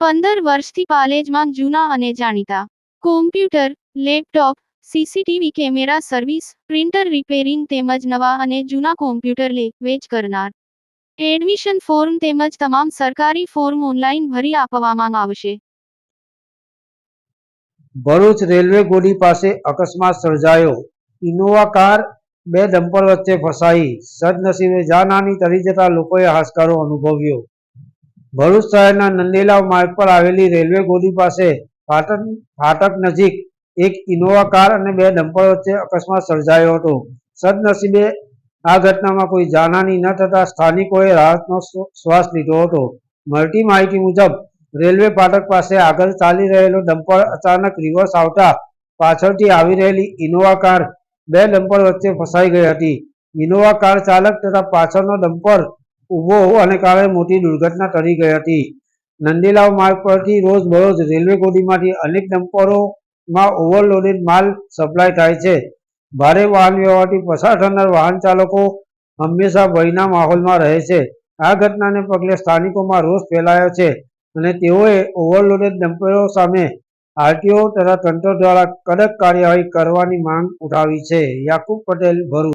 15 વર્ષથી પાલેજમાં જૂના અને જાણીતા computer, laptop, CCTV camera service, printer repairing તેમજ નવા અને જૂના કોમ્પ્યુટર લે-વેચ કરનાર. એડમિશન ફોર્મ તેમજ તમામ સરકારી ફોર્મ ઓનલાઈન ભરી આપવામાં આવશે. ભરૂચ રેલવે ગોડી પાસે અકસ્માત સર્જાયો. ઇનોવા કાર બે ડમ્પર વચ્ચે ફસાઈ. સદનસીબે જાનહાનિ ટળી જતા લોકોએ હાશકારો અનુભવ્યો. ભરૂચ શહેરના નંદેલાવ માર્ગ પર આવેલી રેલવે ગોડી પાસે ફાટક નજીક એક ઇનોવા કાર અને બે ડમ્પર વચ્ચે અકસ્માત સર્જાયો હતો. સદનસીબે આ ઘટનામાં કોઈ જાનહાનિ ન થતા સ્થાનિકોએ રાહતનો શ્વાસ લીધો હતો. મળતી માહિતી મુજબ રેલવે ફાટક પાસે આગળ ચાલી રહેલો ડમ્પર અચાનક રિવર્સ આવતા પાછળથી આવી રહેલી ઇનોવા કાર બે ડમ્પર વચ્ચે ફસાઈ ગઈ હતી. ઇનોવા કાર ચાલક તથા પાછળનો ડમ્પર ઊભો હોવાને કારણે મોટી દુર્ઘટના ટળી ગઈ હતી. નંદેલાવ માર્ગ પરથી રોજબરોજ રેલવે ગોડીમાંથી અનેક ડમ્પરોમાં ઓવરલોડેડ માલ સપ્લાય થાય છે. ભારે વાહન વ્યવહારથી પસાર થનાર વાહન ચાલકો હંમેશા ભયના માહોલમાં રહે છે. આ ઘટનાને પગલે સ્થાનિકોમાં રોષ ફેલાયો છે અને તેઓએ ઓવરલોડેડ ડમ્પરો સામે આરટીઓ તથા તંત્ર દ્વારા કડક કાર્યવાહી કરવાની માંગ ઉઠાવી છે. યાકુબ પટેલ, ભરૂચ.